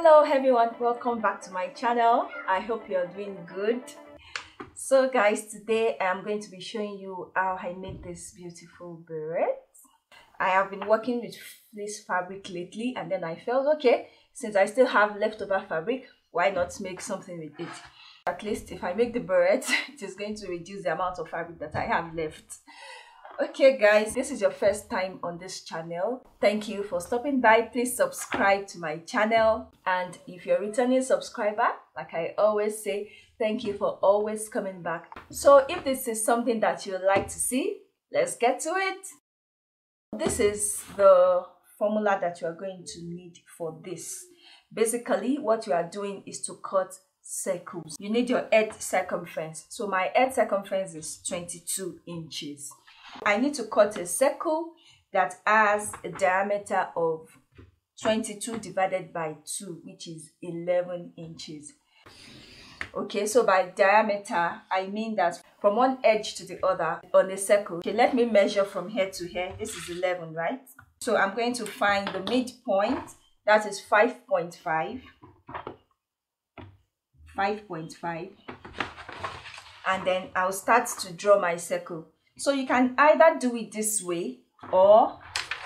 Hello everyone, welcome back to my channel. I hope you're doing good. So guys, today I'm going to be showing you how I made this beautiful beret. I have been working with fleece fabric lately, and then I felt okay, since I still have leftover fabric, why not make something with it? At least if I make the beret, it is going to reduce the amount of fabric that I have left. Okay guys, this is your first time on this channel. Thank you for stopping by. Please subscribe to my channel, and if you're a returning subscriber, like I always say, thank you for always coming back. So if this is something that you'd like to see, let's get to it. This is the formula that you are going to need for this. Basically what you are doing is to cut circles. You need your head circumference. So my head circumference is 22 inches. I need to cut a circle that has a diameter of 22 divided by 2, which is 11 inches. Okay, so by diameter, I mean that from one edge to the other on a circle. Okay, let me measure from here to here. This is 11, right? So I'm going to find the midpoint. That is 5.5. 5.5. And then I'll start to draw my circle. So you can either do it this way, or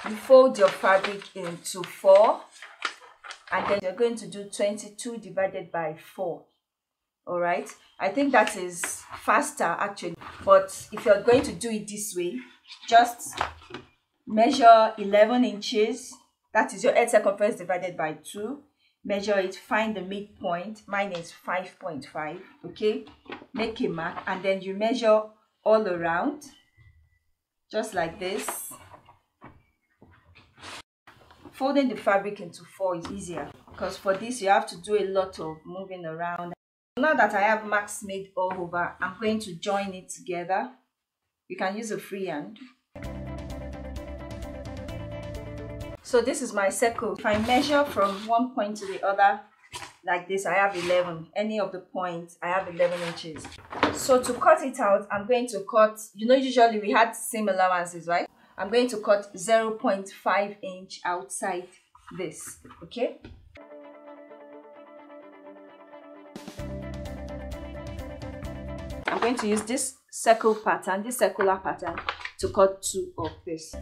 you fold your fabric into 4, and then you're going to do 22 divided by 4. All right, I think that is faster actually, but if you're going to do it this way, just measure 11 inches. That is your head circumference divided by 2. Measure it, find the midpoint. Mine is 5.5. okay, make a mark, and then you measure all around, just like this. Folding the fabric into 4 is easier, because for this you have to do a lot of moving around. Now that I have marks made all over, I'm going to join it together. You can use a free hand. So this is my circle. If I measure from one point to the other like this, I have 11. Any of the points, I have 11 inches. So to cut it out, I'm going to cut, usually we had seam allowances, right? I'm going to cut 0.5 inch outside this, okay? I'm going to use this circle pattern, this circular pattern, to cut 2 of this.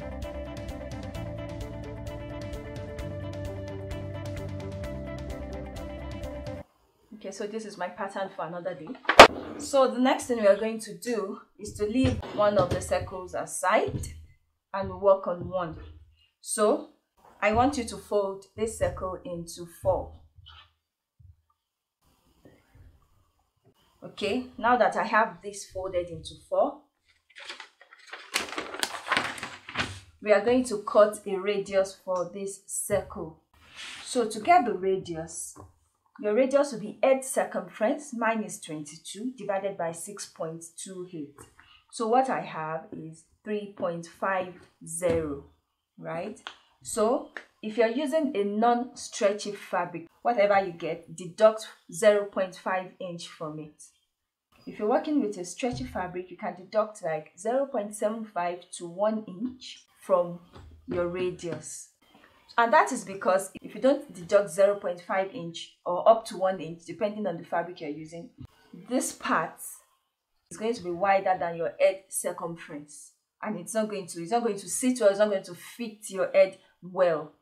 Okay, so this is my pattern for another day. So the next thing we are going to do is to leave one of the circles aside and work on one. So I want you to fold this circle into 4. Okay, now that I have this folded into 4, we are going to cut a radius for this circle. So to get the radius, your radius will be head circumference, mine is 22, divided by 6.28. So what I have is 3.50, right? So if you're using a non-stretchy fabric, whatever you get, deduct 0.5 inch from it. If you're working with a stretchy fabric, you can deduct like 0.75 to 1 inch from your radius. And that is because if you don't deduct 0.5 inch or up to 1 inch, depending on the fabric you're using, this part is going to be wider than your head circumference, and it's not going to sit well, it's not going to fit your head well.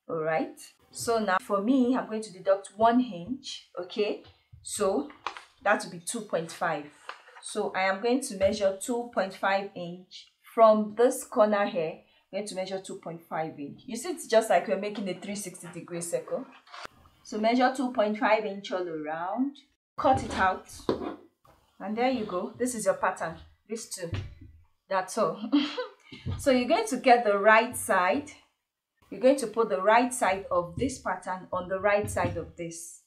All right, so now for me, I'm going to deduct 1 inch, okay? So that will be 2.5. So I am going to measure 2.5 inch from this corner here. I'm going to measure 2.5 inch. You see, it's just like we're making a 360-degree circle. So measure 2.5 inch all around, cut it out, and there you go. This is your pattern, these two. That's all. So you're going to get the right side. You're going to put the right side of this pattern on the right side of this.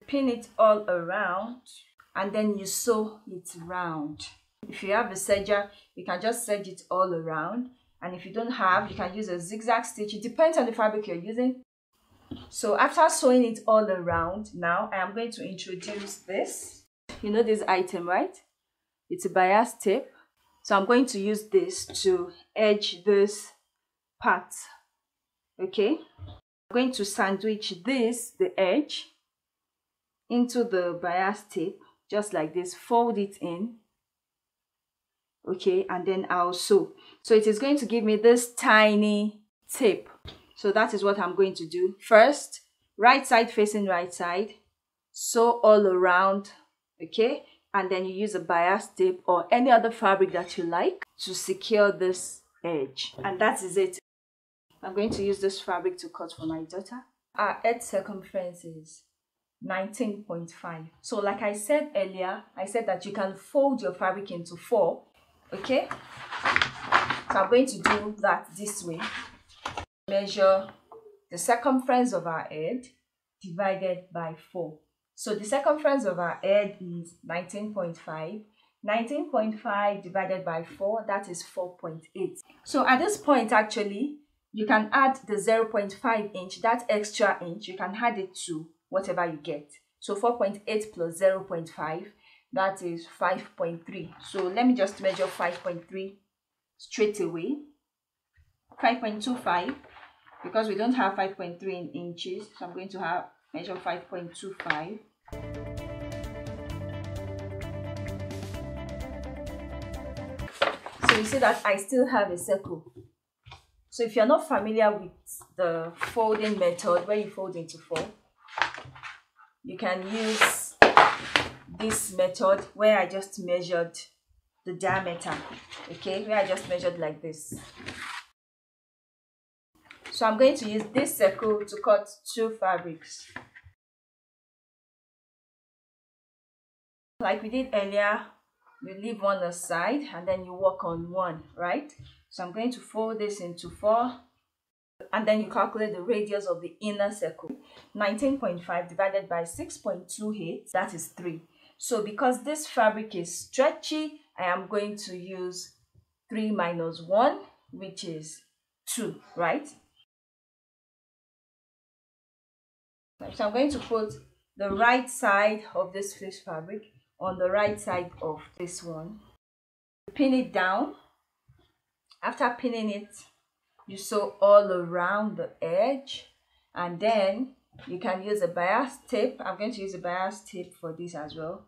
Pin it all around, and then you sew it round. If you have a serger, you can just serge it all around. And if you don't have, you can use a zigzag stitch. It depends on the fabric you're using. So after sewing it all around, now I am going to introduce this. You know this item, right? It's a bias tape. So I'm going to use this to edge this part. Okay. I'm going to sandwich the edge, into the bias tape, just like this, fold it in, okay, and then I'll sew. So it is going to give me this tiny tape. So that is what I'm going to do. First, right side facing right side, sew all around, okay, and then you use a bias tape or any other fabric that you like to secure this edge. And that is it. I'm going to use this fabric to cut for my daughter. Our edge circumference is 19.5. So like I said earlier, I said that you can fold your fabric into 4, okay? So I'm going to do that this way. Measure the circumference of our head divided by 4. So the circumference of our head is 19.5. 19.5 divided by 4, that is 4.8. So at this point, actually, you can add the 0.5 inch, that extra inch, you can add it to whatever you get. So 4.8 plus 0.5, that is 5.3. So let me just measure 5.3 straight away. 5.25, because we don't have 5.3 in inches, so I'm going to measure 5.25. So you see that I still have a circle. So if you're not familiar with the folding method where you fold into 4, you can use this method where I just measured the diameter, okay, where I just measured like this. So I'm going to use this circle to cut 2 fabrics. Like we did earlier, you leave one aside and then you work on one, right? So I'm going to fold this into 4, and then you calculate the radius of the inner circle. 19.5 divided by 6.28, that is 3. So because this fabric is stretchy, I am going to use 3 minus 1, which is 2, right? So I'm going to put the right side of this fleece fabric on the right side of this one. Pin it down. After pinning it, you sew all around the edge, and then you can use a bias tape. I'm going to use a bias tape for this as well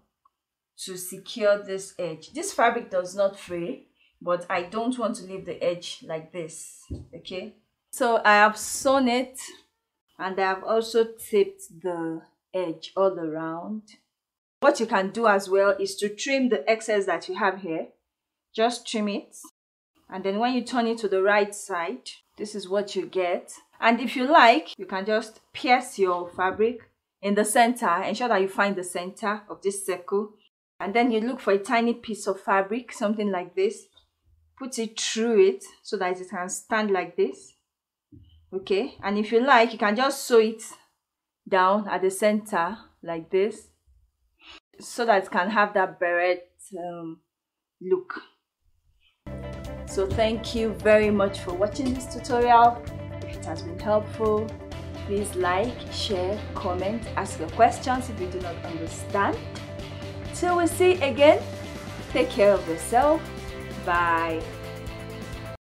to secure this edge. This fabric does not fray, but I don't want to leave the edge like this, okay? So I have sewn it, and I have also taped the edge all around. What you can do as well is to trim the excess that you have here. Just trim it. And then when you turn it to the right side, this is what you get. And if you like, you can just pierce your fabric in the center. Ensure that you find the center of this circle. And then you look for a tiny piece of fabric, something like this. Put it through it so that it can stand like this. Okay, and if you like, you can just sew it down at the center like this, so that it can have that beret look. So thank you very much for watching this tutorial. If it has been helpful, please like, share, comment, ask your questions if you do not understand. Till we see again, take care of yourself. Bye.